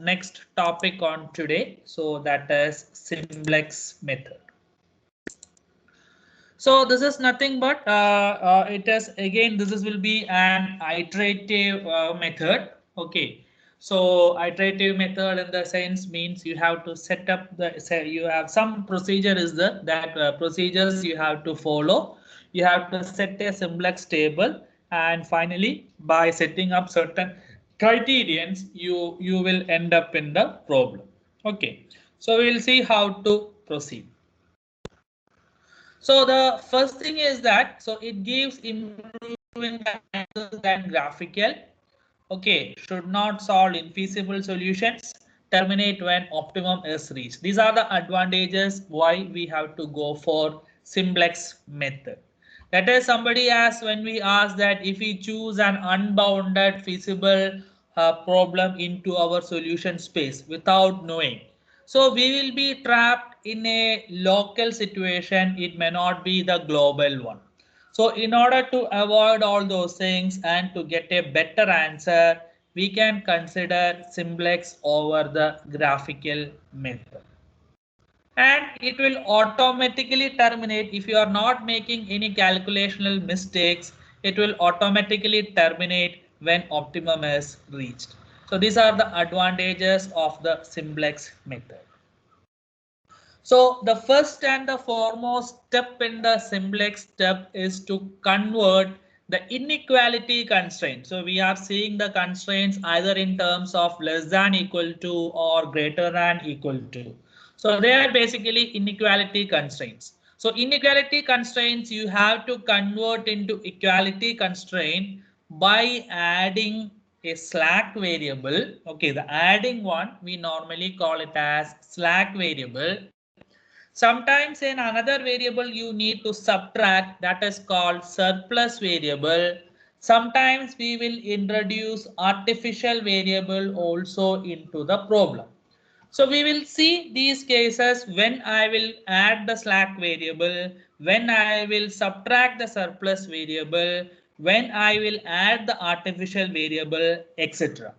next topic on today. So that is Simplex method. So this is nothing but it is again will be an iterative method. Okay. So iterative method in the sense means you have to set up you have some procedure is that procedures you have to follow. You have to set a simplex table, and finally by setting up certain criterions you will end up in the problem. Okay. So we will see how to proceed. So the first thing is that it gives improving the answers and graphical. Okay, should not solve infeasible solutions. Terminate when optimum is reached. These are the advantages why we have to go for simplex method. That is, somebody asked when we ask that if we choose an unbounded feasible problem into our solution space without knowing, so we will be trapped in a local situation. It may not be the global one. So in order to avoid all those things and to get a better answer, we can consider simplex over the graphical method. And it will automatically terminate if you are not making any calculational mistakes. It will automatically terminate when optimum is reached. So these are the advantages of the simplex method. So the first and the foremost step in the simplex step is to convert the inequality constraint. So we are seeing the constraints either in terms of less than equal to or greater than equal to. So they are basically inequality constraints. So inequality constraints you have to convert into equality constraint by adding a slack variable. Okay, the adding one we normally call it as slack variable. Sometimes in another variable you need to subtract, that is called surplus variable. Sometimes we will introduce artificial variable also into the problem. So we will see these cases when I will add the slack variable, when I will subtract the surplus variable, when I will add the artificial variable, etc.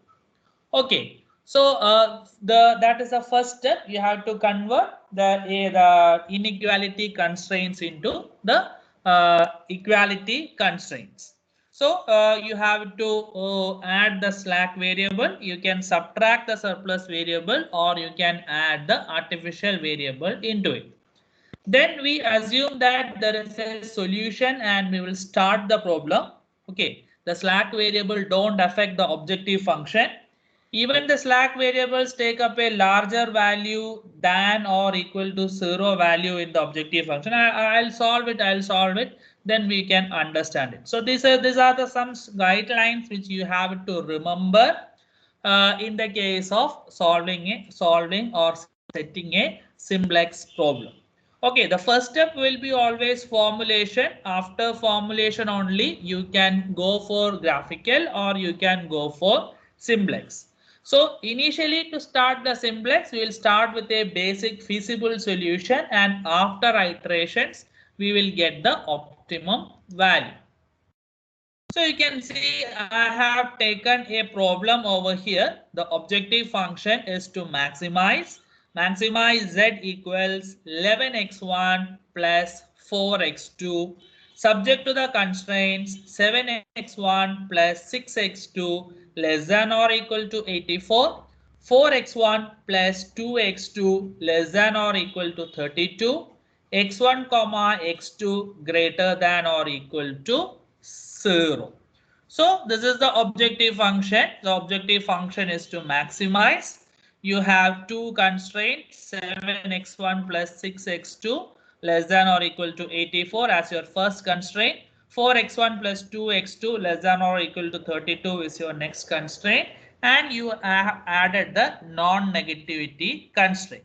Okay, so that is the first step. You have to convert the inequality constraints into the equality constraints. So you have to add the slack variable. You can subtract the surplus variable, or you can add the artificial variable into it. Then we assume that there is a solution and we will start the problem. Okay, the slack variable don't affect the objective function. Even the slack variables take up a larger value than or equal to 0 value in the objective function. I'll solve it. Then we can understand it. So these are the some guidelines which you have to remember in the case of solving or setting a simplex problem. Okay, the first step will be always formulation. After formulation only you can go for graphical or you can go for simplex. So initially to start the simplex, we will start with a basic feasible solution, and after iterations we will get the optimum value. So you can see I have taken a problem over here. The objective function is to maximize z equals 11x1 plus 4x2 subject to the constraints 7x1 plus 6x2 less than or equal to 84, 4x1 plus 2x2 less than or equal to 32, x1 comma x2 greater than or equal to 0. So this is the objective function. The objective function is to maximize. You have two constraints, 7x1 plus 6x2 less than or equal to 84 as your first constraint. 4x1 plus 2x2 less than or equal to 32 is your next constraint. And you have added the non-negativity constraint.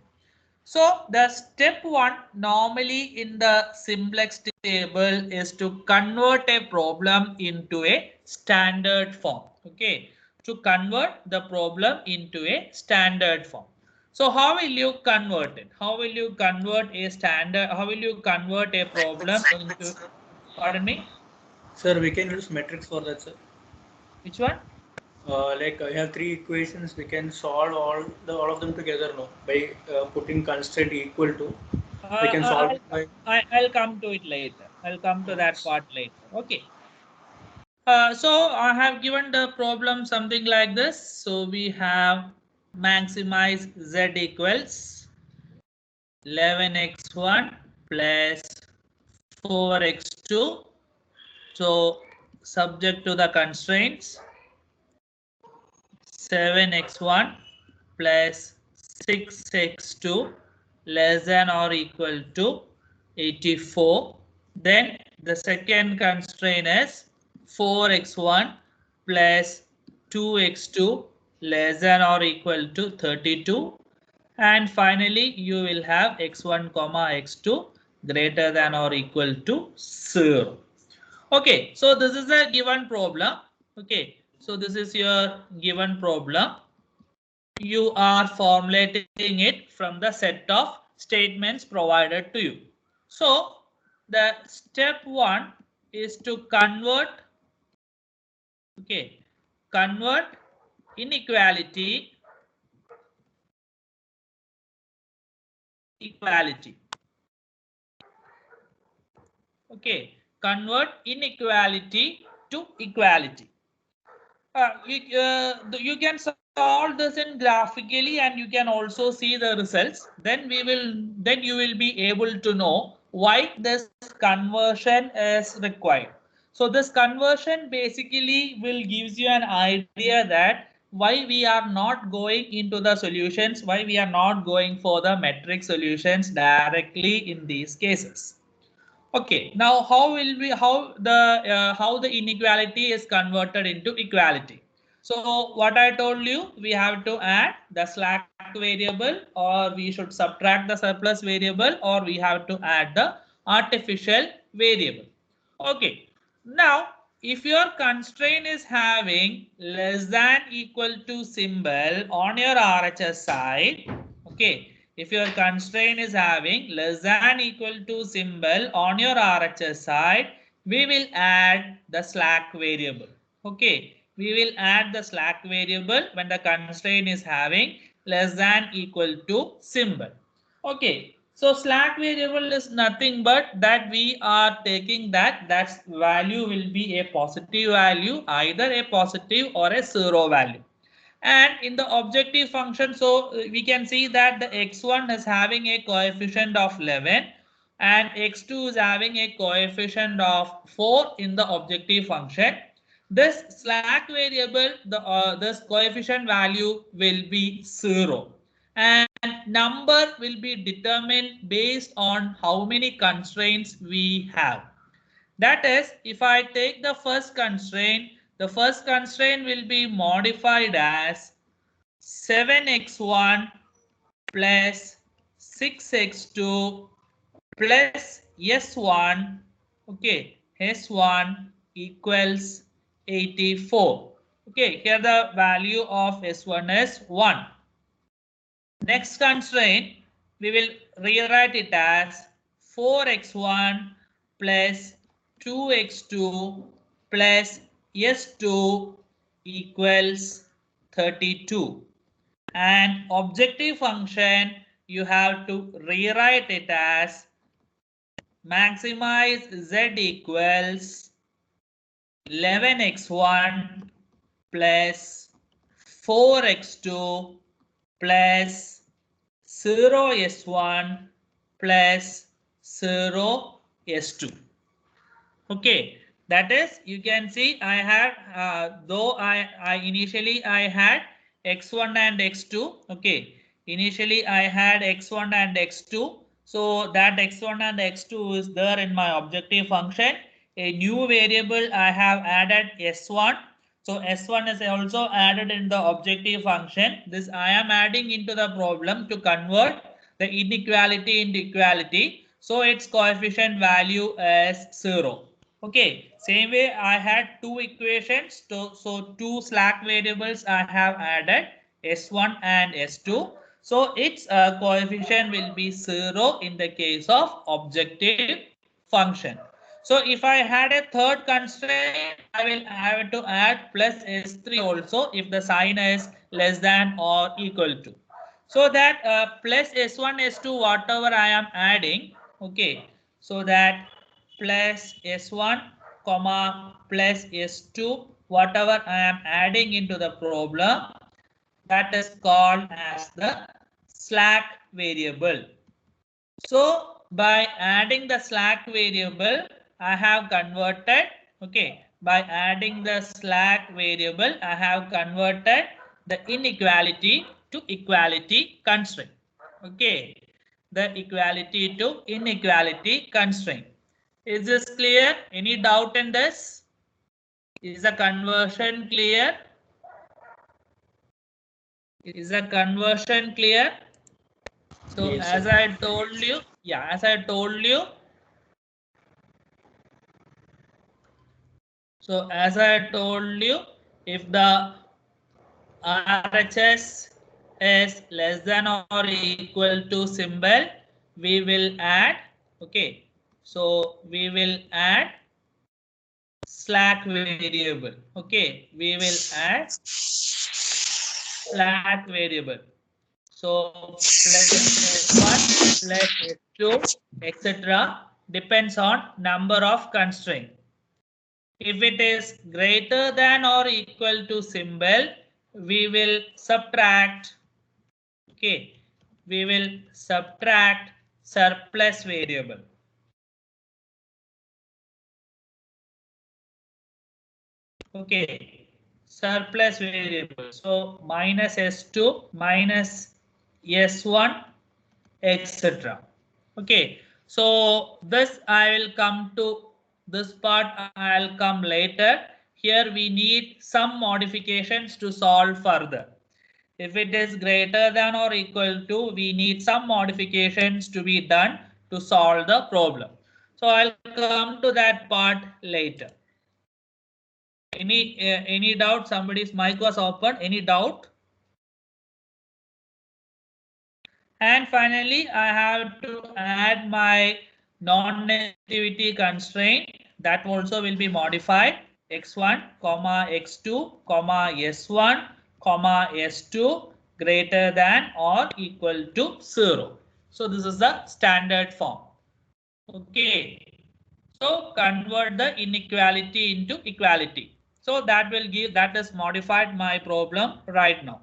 So the step one normally in the simplex table is to convert a problem into a standard form. Okay, to convert the problem into a standard form. So how will you convert it? How will you convert a standard? How will you convert a problem into? Pardon me. Sir, we can use metrics for that, sir. Which one? Like I have three equations, we can solve all of them together now by putting constraint equal to. We can solve I'll it by I'll come to it later. I'll come to that yes. part later. Okay. So I have given the problem something like this. So we have maximize z equals 11x1 plus 4x2. So subject to the constraints 7x1 plus 6x2 less than or equal to 84. Then the second constraint is 4x1 plus 2x2 less than or equal to 32. And finally, you will have x1 comma x2 greater than or equal to 0. Okay, so this is a given problem. Okay, so this is your given problem. You are formulating it from the set of statements provided to you. So the step one is to convert, okay, convert inequality equality. Okay, convert inequality to equality. You can solve this in graphically and you can also see the results. Then you will be able to know why this conversion is required. So this conversion basically will gives you an idea that why we are not going into the solutions, why we are not going for the metric solutions directly in these cases. Okay, now how the inequality is converted into equality. So what I told you, we have to add the slack variable, or we should subtract the surplus variable, or we have to add the artificial variable. Okay, now if your constraint is having less than equal to symbol on your RHS side, okay, if your constraint is having less than equal to symbol on your RHS side, we will add the slack variable. Okay, we will add the slack variable when the constraint is having less than equal to symbol. Okay, so slack variable is nothing but that we are taking that value will be a positive value, either a positive or a zero value. And in the objective function, so we can see that the x1 is having a coefficient of 11 and x2 is having a coefficient of 4 in the objective function. This slack variable, this coefficient value will be 0, and number will be determined based on how many constraints we have. That is, if I take the first constraint will be modified as 7x1 plus 6x2 plus S1, okay, S1 equals 84. Okay, here the value of S1 is 1. Next constraint, we will rewrite it as 4x1 plus 2x2 plus S2 equals 32. And objective function, you have to rewrite it as maximize z equals 11x1 plus 4x2 plus 0s1 plus 0s2. Okay, that is, you can see I had though I initially I had x1 and x2. Okay, initially I had x1 and x2, so that x1 and x2 is there in my objective function. A new variable I have added s1, so s1 is also added in the objective function. This I am adding into the problem to convert the inequality into equality, so its coefficient value is 0. Okay, same way I had two equations, so two slack variables I have added, S1 and S2. So its coefficient will be 0 in the case of objective function. So if I had a third constraint, I will have to add plus S3 also if the sign is less than or equal to. So that plus S1, S2, whatever I am adding, okay, so that plus S1, comma, plus S2, whatever I am adding into the problem, that is called as the slack variable. So by adding the slack variable, I have converted, okay, by adding the slack variable, I have converted the inequality to equality constraint. Okay, the equality to inequality constraint. Is this clear? Any doubt in this? Is the conversion clear? Is the conversion clear? So Yes, as sir. I told you, yeah, as I told you, so as I told you, if the RHS is less than or equal to symbol, we will add, okay, so we will add slack variable, okay, we will add slack variable. So plus S1 plus S2 etc. depends on number of constraint. If it is greater than or equal to symbol, we will subtract, okay, we will subtract surplus variable. Okay, surplus variable. So minus S2 minus S1 etc. Okay, so this I will come to this part, I'll come later. Here we need some modifications to solve further. If it is greater than or equal to, we need some modifications to be done to solve the problem. So I'll come to that part later. Any doubt? Somebody's mic was open. Any doubt? And finally, I have to add my non-negativity constraint that also will be modified x1, comma x2, comma s1, comma s2 greater than or equal to 0. So this is the standard form. Okay. So convert the inequality into equality. So that will give, that is modified my problem right now.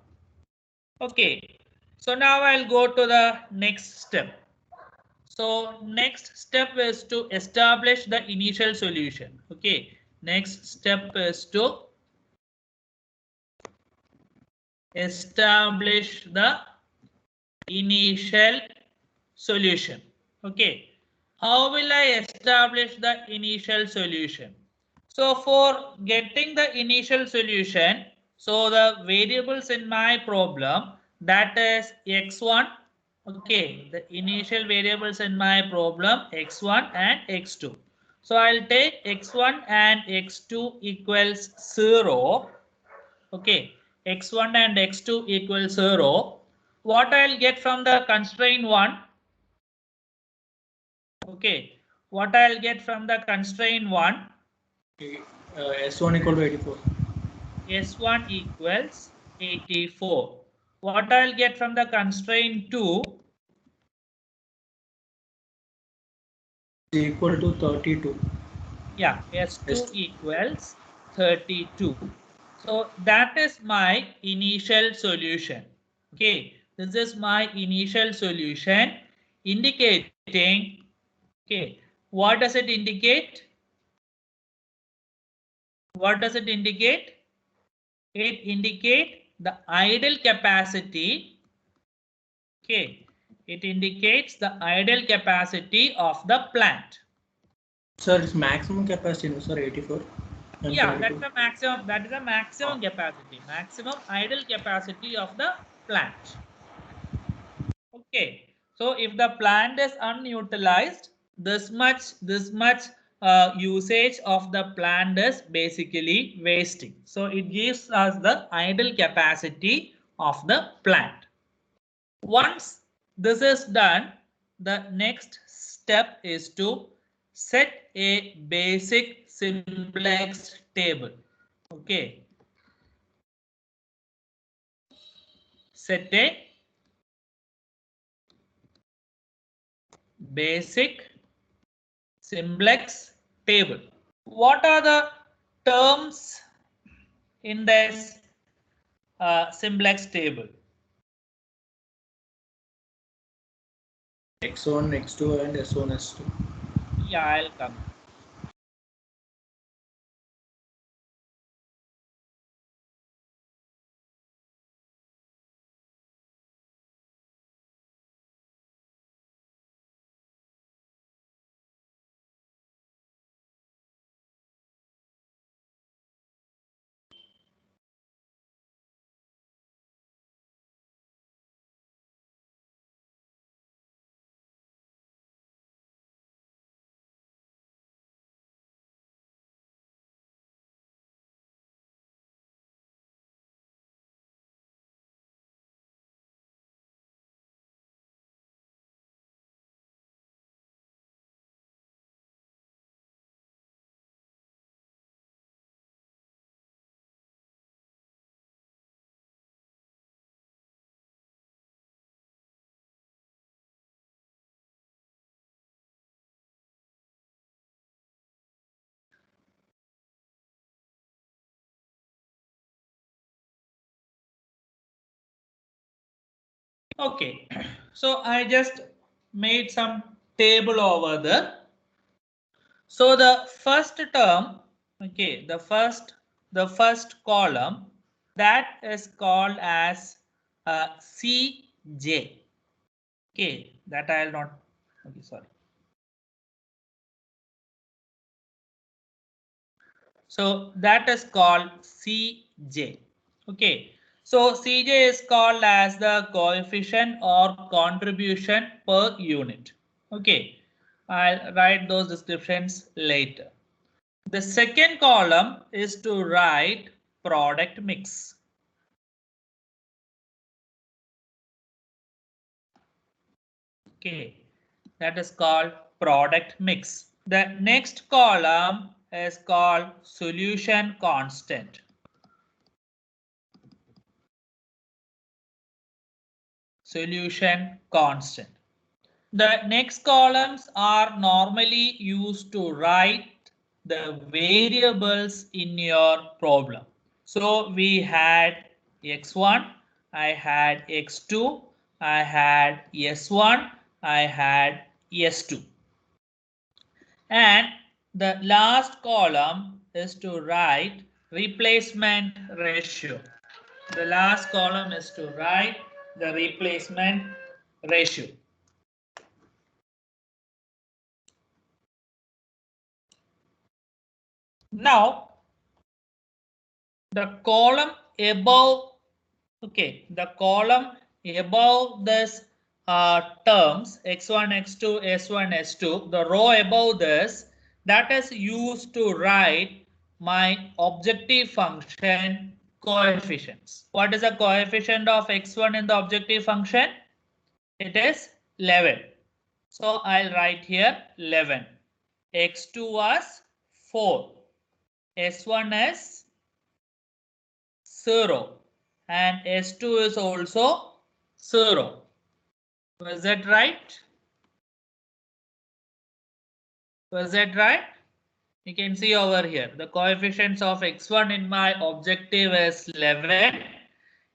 Okay. So now I'll go to the next step. So next step is to establish the initial solution. Okay. Next step is to establish the initial solution. Okay. How will I establish the initial solution? So for getting the initial solution, so the variables in my problem, that is x1, okay, the initial variables in my problem x1 and x2. So I'll take x1 and x2 equals 0, okay, x1 and x2 equals 0. What I'll get from the constraint 1, okay, what I'll get from the constraint 1, S1 equal to 84. S1 equals 84. What I'll get from the constraint 2? Is equal to 32. Yeah, S2 equals 32. So that is my initial solution. Okay, this is my initial solution indicating, okay, what does it indicate? What does it indicate? It indicates the idle capacity. Okay, it indicates the idle capacity of the plant. Sir, it's maximum capacity, no, sir, 84 and Yeah, that's 32. the maximum. That is the maximum capacity, maximum idle capacity of the plant. Okay, so if the plant is unutilized, this much usage of the plant is basically wasting. So it gives us the idle capacity of the plant. Once this is done, the next step is to set a basic simplex table. Okay. Set a basic simplex table. What are the terms in this simplex table? X1, X2, and S1, S2. Yeah, I'll come. Okay, so I just made some table over there. So the first term, okay, the first column, that is called as Cj. Okay, that I'll not. Okay, sorry. So that is called Cj. Okay. So Cj is called as the coefficient or contribution per unit. Okay. I'll write those descriptions later. The second column is to write product mix. Okay. That is called product mix. The next column is called solution constant. Solution constant. The next columns are normally used to write the variables in your problem. So we had x1, I had x2, I had s1, I had s2. And the last column is to write replacement ratio. The last column is to write the replacement ratio. Now, the column above, okay, the column above this terms x1, x2, s1, s2, the row above this, that is used to write my objective function coefficients. What is the coefficient of x1 in the objective function? It is 11. So I'll write here 11. X2 was 4. S1 is 0 and S2 is also 0. Was that right? Was that right? You can see over here the coefficients of x1 in my objective is 11,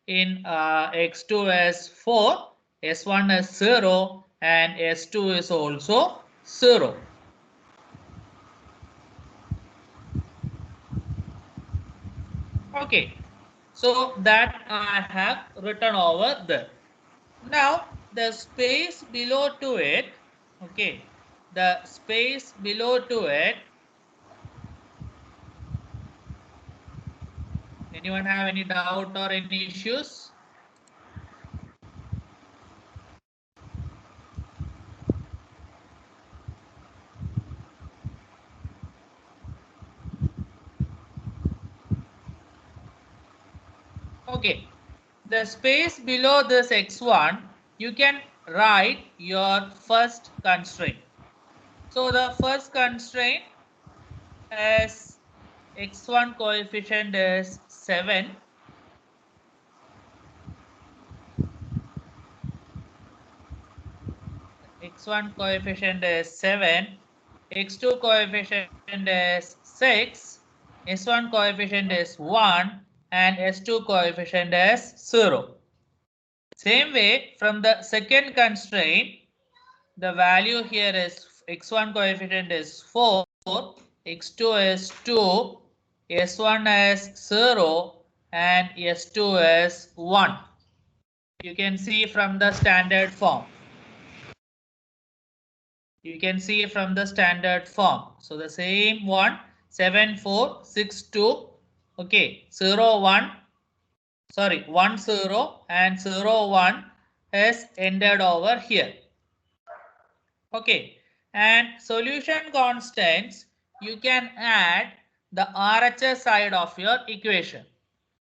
in x2 is 4, s1 is 0 and s2 is also 0. Okay, so that I have written over there. Now the space below to it, okay, the space below to it, anyone have any doubt or any issues? Okay, the space below this x1, you can write your first constraint. So the first constraint is x1 coefficient is 7. X1 coefficient is 7. X2 coefficient is 6. S1 coefficient is 1 and S2 coefficient is 0. Same way, from the second constraint, the value here is x1 coefficient is 4, x2 is 2, s1 is 0 and s2 is 1. You can see from the standard form. You can see from the standard form. So the same one, 7, 4, 6, 2, okay, 0, 1, sorry, 1, 0 and 0, 1 is entered over here. Okay, and solution constants, you can add the RHS side of your equation.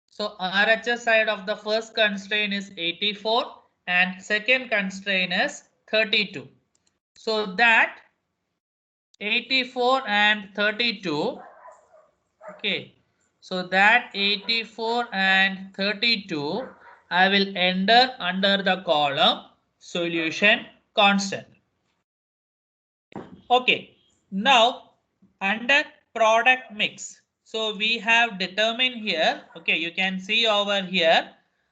So RHS side of the first constraint is 84 and second constraint is 32. So that 84 and 32, okay, so that 84 and 32 I will enter under the column solution constant. Okay, now under product mix, so we have determined here, okay, you can see over here,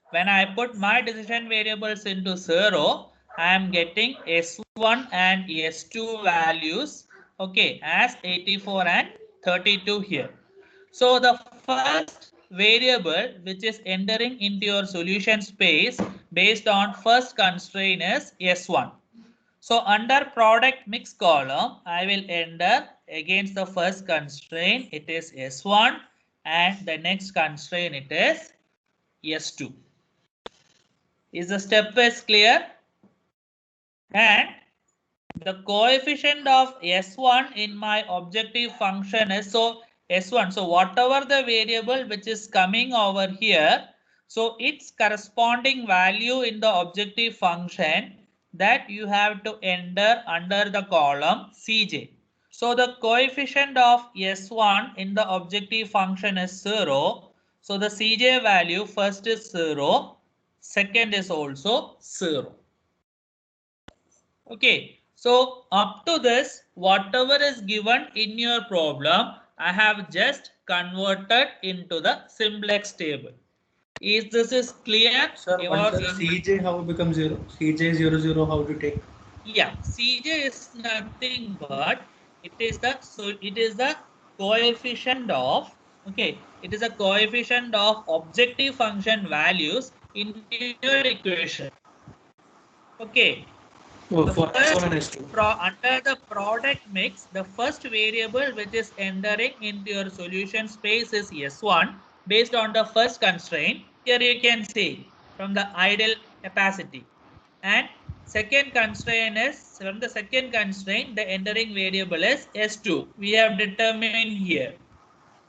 when I put my decision variables into 0, I am getting S1 and S2 values, okay, as 84 and 32 here. So the first variable which is entering into your solution space based on first constraint is S1. So under product mix column, I will enter against the first constraint, it is S1 and the next constraint it is S2. Is the step is clear? And the coefficient of S1 in my objective function is so S1. So whatever the variable which is coming over here, so its corresponding value in the objective function that you have to enter under the column Cj. So the coefficient of S1 in the objective function is 0. So the Cj value first is 0, second is also 0. Okay, so up to this, whatever is given in your problem, I have just converted into the simplex table. Is this is clear? Sir, one sir, Cj how become 0? Cj 0, 0 how to take? Yeah, Cj is nothing but it is the coefficient of, okay, it is a coefficient of objective function values in your equation. Okay. Oh, The for first S1 and S2. under the product mix, the first variable which is entering into your solution space is S1 based on the first constraint. Here you can see from the ideal capacity. And second constraint is from the second constraint, the entering variable is S2. We have determined here.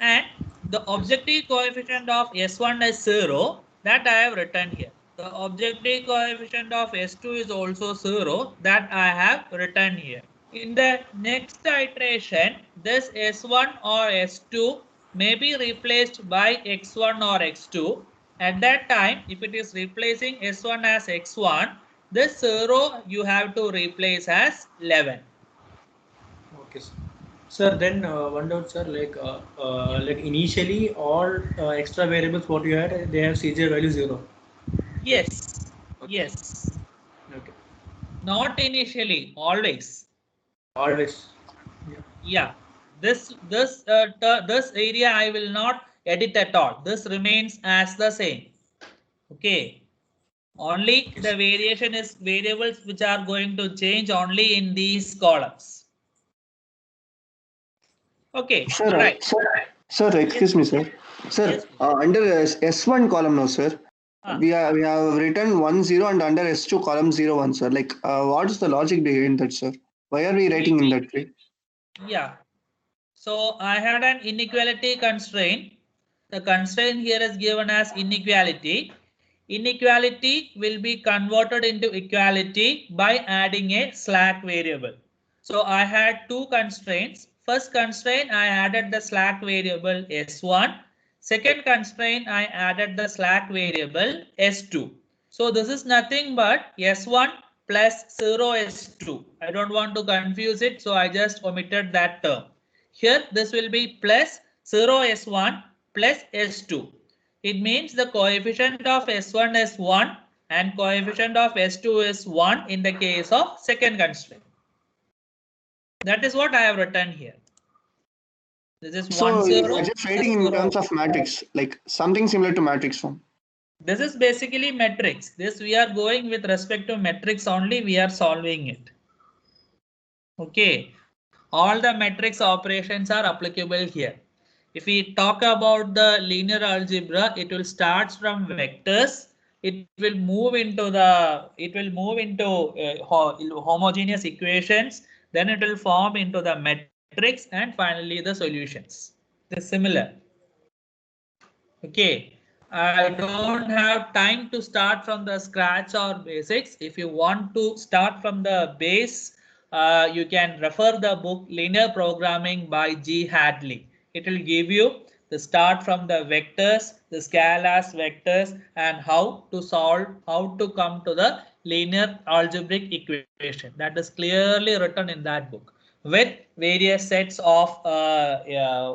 And the objective coefficient of S1 is 0. That I have written here. The objective coefficient of S2 is also 0. That I have written here. In the next iteration, this S1 or S2 may be replaced by X1 or X2. At that time, if it is replacing S1 as X1, this 0 you have to replace as 11. Okay, sir. Sir, then one doubt, sir. Yeah. Like initially, all extra variables what you had, they have Cj value 0. Yes. Okay. Yes. Okay. Not initially, always. Always. Yeah. This this area I will not edit at all. This remains as the same. Okay. Only Okay, the sir. variation is variables which are going to change only in these columns. Okay. Sir, Right. sir, Yes. excuse me, sir. Sir, Yes, please. under S1 column now, sir, Ah. we have written 1 0 and under S2 column 0 1, sir. Like, what is the logic behind that, sir? Why are we writing in that way? Yeah. So I had an inequality constraint. The constraint here is given as inequality. Inequality will be converted into equality by adding a slack variable. So I had two constraints. First constraint, I added the slack variable S1. Second constraint, I added the slack variable S2. So this is nothing but S1 plus 0S2. I don't want to confuse it, so I just omitted that term. Here this will be plus 0S1 plus S2. It means the coefficient of S1 is 1 and coefficient of S2 is 1 in the case of second constraint. That is what I have written here. This is So 1 you 0 are just plus writing in 0. terms of matrix, like something similar to matrix form. This is basically matrix. This we are going with respect to matrix only. We are solving it. Okay. All the matrix operations are applicable here. If we talk about the linear algebra, it will start from vectors. It will move into homogeneous equations. Then it will form into the matrix and finally the solutions. This is similar. Okay. I don't have time to start from the scratch or basics. If you want to start from the base, you can refer the book Linear Programming by G. Hadley. It will give you the start from the vectors, the scalars vectors, and how to solve, how to come to the linear algebraic equation. That is clearly written in that book with various sets of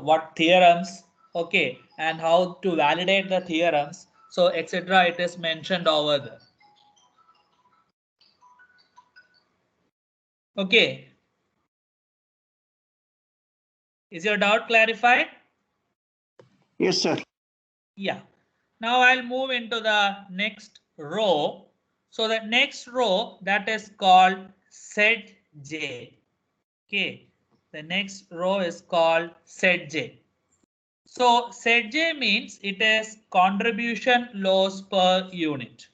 what theorems, okay, and how to validate the theorems, so etc. It is mentioned over there. Okay, is your doubt clarified? Yes, sir. Yeah. Now I'll move into the next row. So the next row, that is called set J. Okay, the next row is called set J. So set J means it is contribution loss per unit.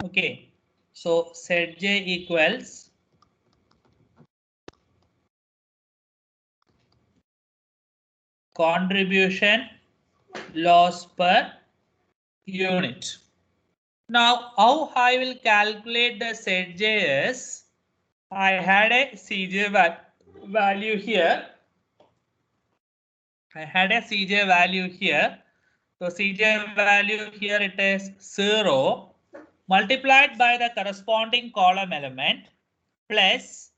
Okay, so set J equals contribution loss per unit. Now, how I will calculate the set J is, I had a Cj value here. I had a Cj value here. So Cj value here it is 0 multiplied by the corresponding column element plus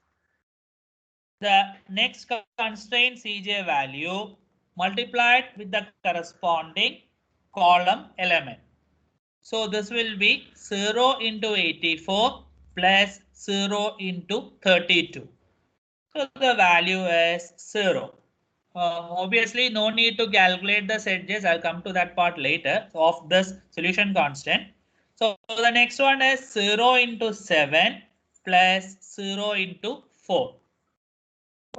the next constraint Cj value multiplied with the corresponding column element. So this will be 0 into 84 plus 0 into 32. So the value is 0. Obviously, no need to calculate the set J's. I'll come to that part later of this solution constant. So the next one is 0 into 7 plus 0 into 4.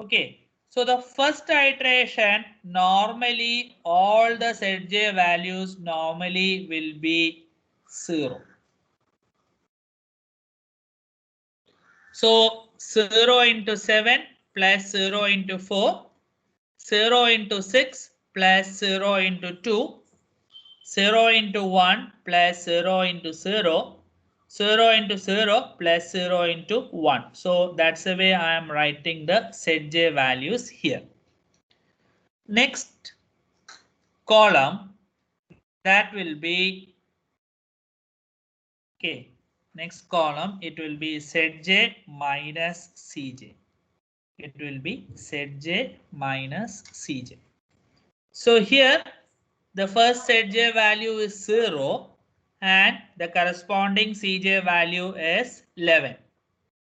Okay. So the first iteration, normally all the set J values normally will be 0. So 0 into 7 plus 0 into 4, 0 into 6 plus 0 into 2, 0 into 1 plus 0 into 0, 0 into 0 plus 0 into 1. So that's the way I am writing the set J values here. Next column, that will be, okay, next column, it will be set J minus Cj. It will be set J minus Cj. So here the first set J value is 0 and the corresponding Cj value is 11.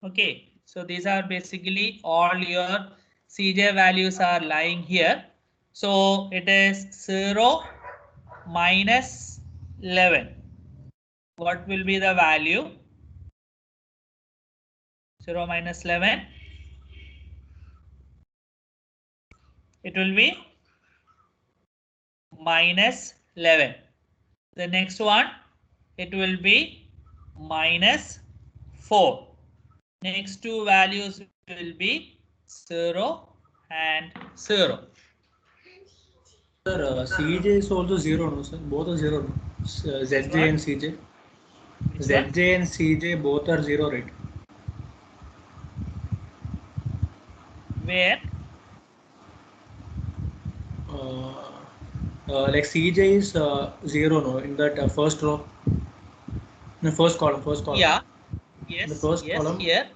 Okay, so these are basically all your Cj values are lying here. So it is 0 minus 11. What will be the value? 0 minus 11. It will be minus 11. The next one, it will be minus 4. Next two values will be 0 and 0. Sir, CJ is also 0, no sir? Both are 0, no? ZJ and CJ. Which one? ZJ and CJ both are 0, right? Where? Like Cj is 0 no in that first row, in the first column. Yeah. In the Yes. Yes. Here.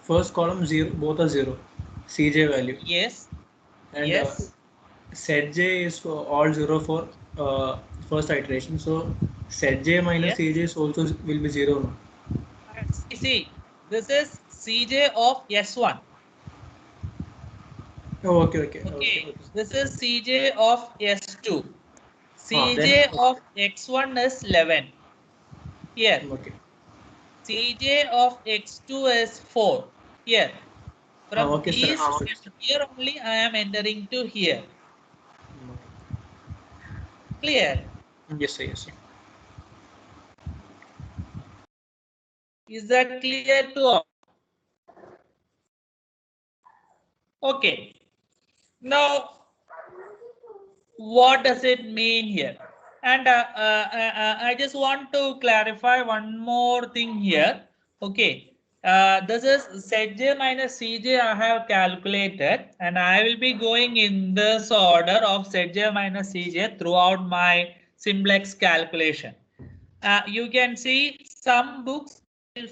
first column 0, both are 0, Cj value, Yes. and Yes. set j is for all 0 for uh, first iteration. So set j minus Yes. Cj is also will be 0 no. See. This is Cj of S1. Oh, okay. Okay. This is Cj of S2. Then Cj of X1 is 11. Here. okay. Cj of X2 is 4. Here. From Okay, sir. these, Understood. from here only I am entering to here. Clear? Yes, sir. Yes, sir. Is that clear to all? Okay. Now, what does it mean here? And I just want to clarify one more thing here. Okay. This is Zj minus Cj I have calculated, and I will be going in this order of Zj minus Cj throughout my simplex calculation. You can see some books they will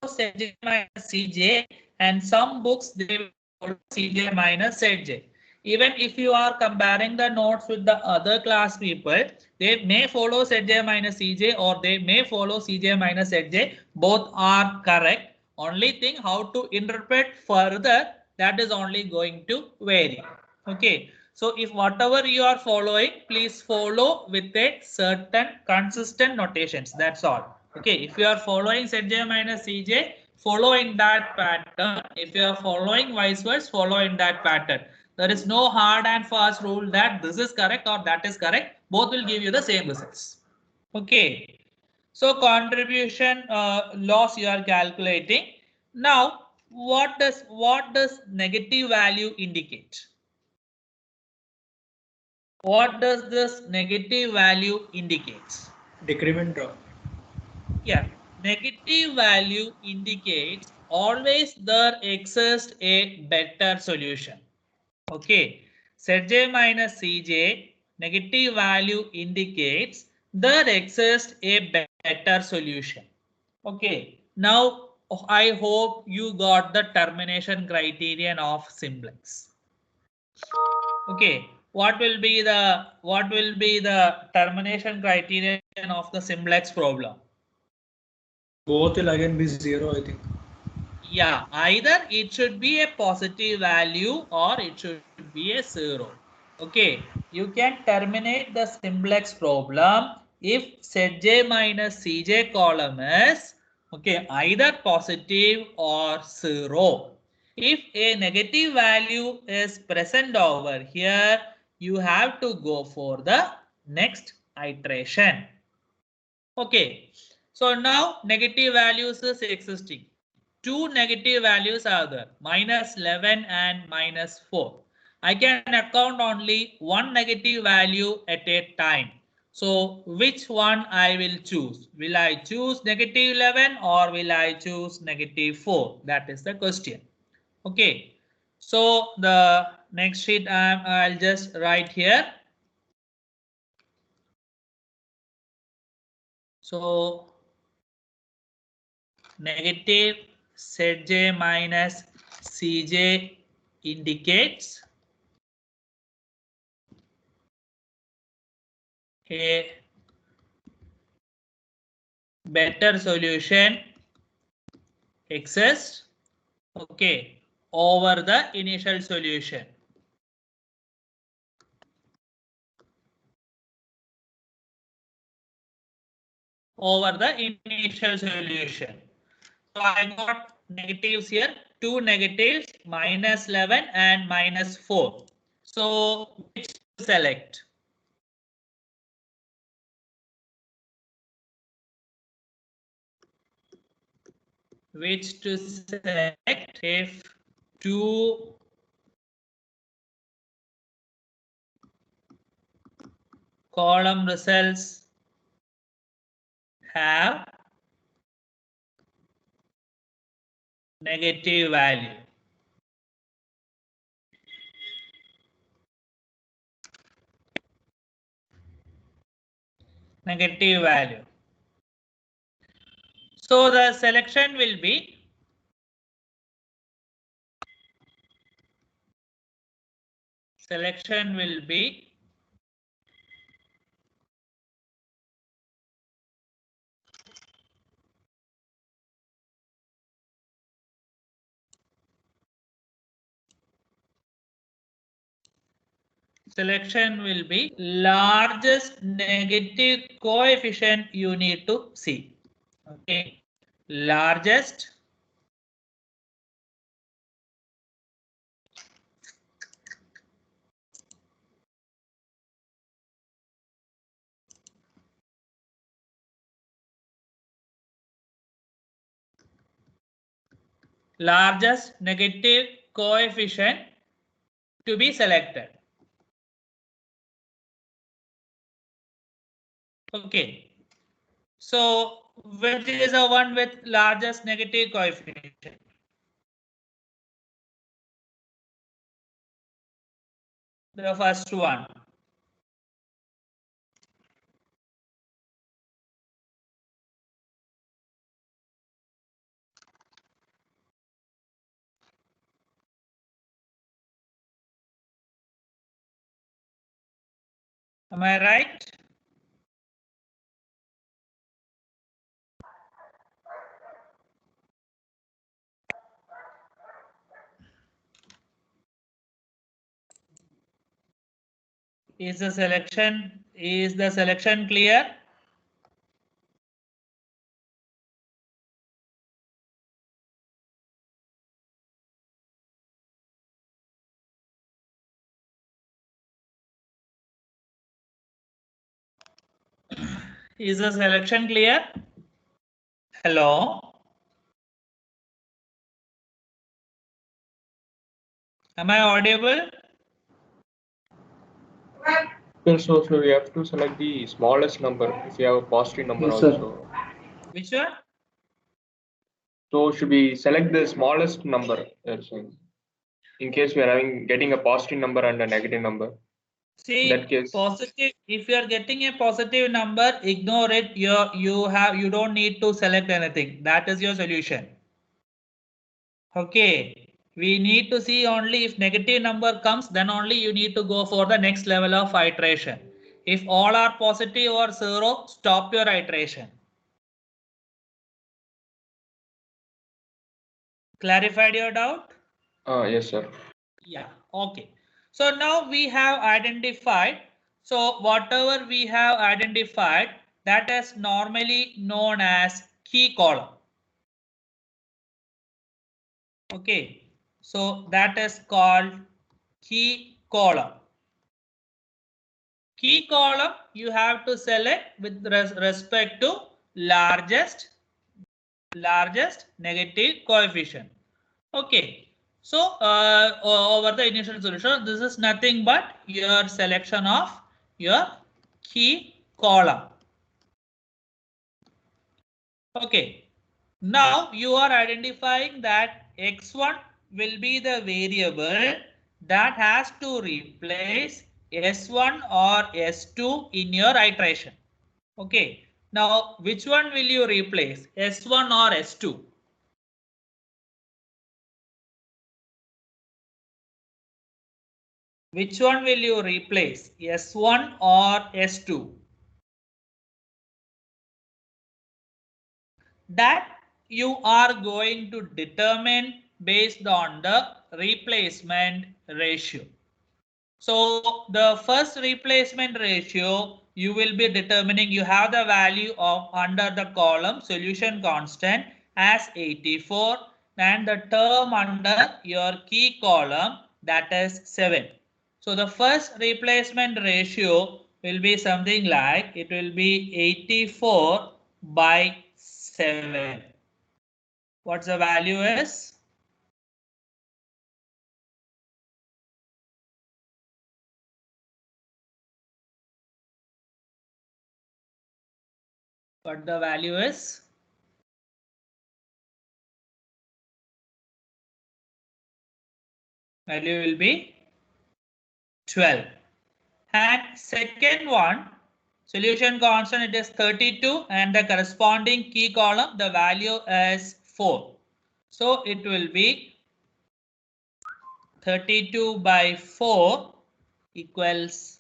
follow Zj minus Cj, and some books they will follow Cj minus Zj. Even if you are comparing the notes with the other class people, they may follow Zj minus Cj or they may follow Cj minus Zj. Both are correct. Only thing how to interpret further, that is only going to vary. Okay. So if whatever you are following, please follow with a certain consistent notations. That's all. Okay. If you are following Zj minus Cj, follow in that pattern. If you are following vice versa, follow in that pattern. There is no hard and fast rule that this is correct or that is correct. Both will give you the same results. Okay. So contribution loss you are calculating. Now, what does negative value indicate? What does this negative value indicates? Decrement. Yeah, negative value indicates always there exists a better solution. Okay, Zj minus Cj, negative value indicates there exists a better solution. Okay, now I hope you got the termination criterion of simplex. Okay, what will be the termination criterion of the simplex problem? Both will again be 0, I think. Yeah, either it should be a positive value or it should be a 0. Okay, you can terminate the simplex problem if Zj minus Cj column is okay either positive or 0. If a negative value is present over here, you have to go for the next iteration. Okay, so now negative values is existing. Two negative values are there, minus 11 and minus 4. I can account only one negative value at a time. So which one I will choose? Will I choose negative 11 or will I choose negative 4? That is the question. Okay, so the next sheet I'll just write here. So negative Zj minus Cj indicates a better solution exists, okay, over the initial solution. Over the initial solution. So I got negatives here, two negatives, minus 11 and minus 4. So which to select? Which to select if two column results have negative value. negative value. So the selection will be largest negative coefficient you need to see. Okay, largest negative coefficient to be selected. Okay, so which is the one with largest negative coefficient? The first one. Am I right? Is the selection clear? Is the selection clear? Hello? Am I audible? So we have to select the smallest number if you have a positive number Yes, sir. also. Which one? So should we select the smallest number? In case we are getting a positive number and a negative number. See, in that case, positive. If you are getting a positive number, ignore it. You don't need to select anything. That is your solution. Okay. We need to see only if negative number comes, then only you need to go for the next level of iteration. If all are positive or zero, stop your iteration. Clarified your doubt? yes, sir. Yeah, okay. So now we have identified. So whatever we have identified, that is normally known as key column. Okay. So that is called key column. Key column you have to select with respect to largest negative coefficient. Okay. So over the initial solution, this is nothing but your selection of your key column. Okay. Now you are identifying that x1 will be the variable that has to replace s1 or s2 in your iteration. Okay. Now which one will you replace, s1 or s2? Which one will you replace, S1 or S2? That you are going to determine based on the replacement ratio. So the first replacement ratio you will be determining, you have the value of under the column solution constant as 84 and the term under your key column, that is 7. So the first replacement ratio will be something like, it will be 84 by 7. What's the value is? What the value is? Value will be 12. And second one, Solution constant, it is 32, and the corresponding key column, the value is 4. So it will be 32 by 4 equals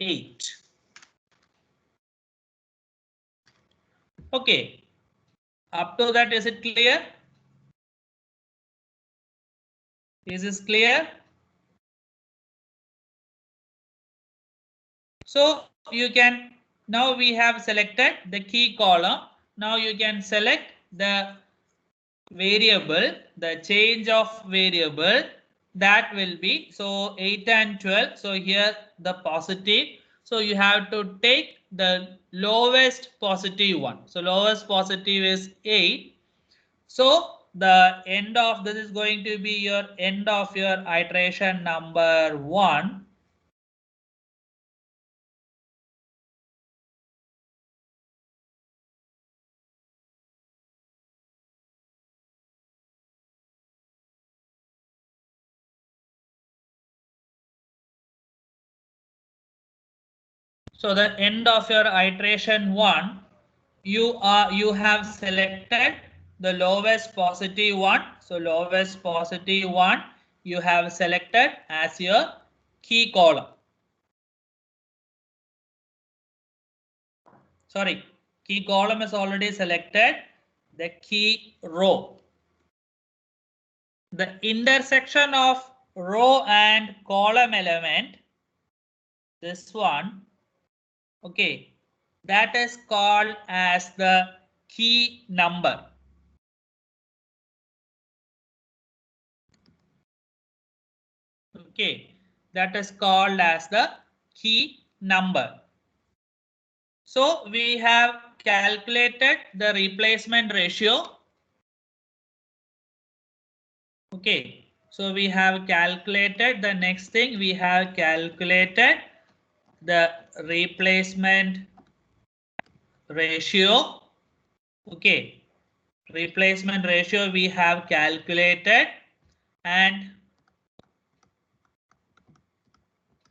8. Okay. Up to that, is it clear? Is this clear? So you can, now we have selected the key column. Now you can select the variable, the change of variable, that will be, so 8 and 12. So here the positive. So you have to take the lowest positive one. So lowest positive is 8. So the end of this is going to be your end of your iteration number 1. So the end of your iteration 1, you have selected the lowest positive one. So lowest positive one you have selected as your key column. Sorry, key column is already selected. The key row. The intersection of row and column element, this one, okay, that is called as the key number. Okay, that is called as the key number. So we have calculated the replacement ratio. Okay, so we have calculated the next thing, we have calculated the replacement ratio. Okay, replacement ratio we have calculated and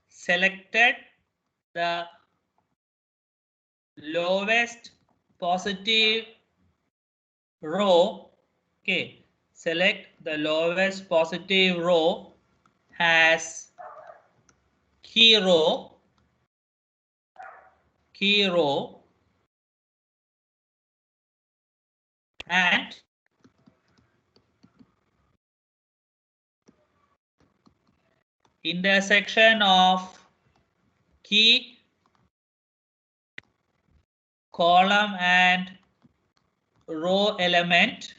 selected the lowest positive row. Okay, select the lowest positive row as key row, and intersection of key column and row element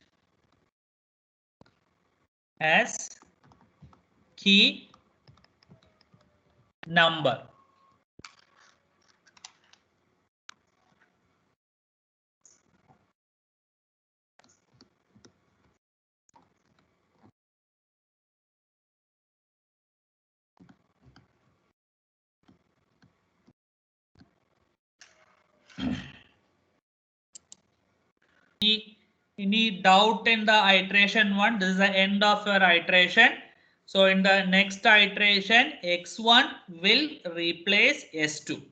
as key number. Any doubt in the iteration 1? This is the end of your iteration. So in the next iteration, x1 will replace s2.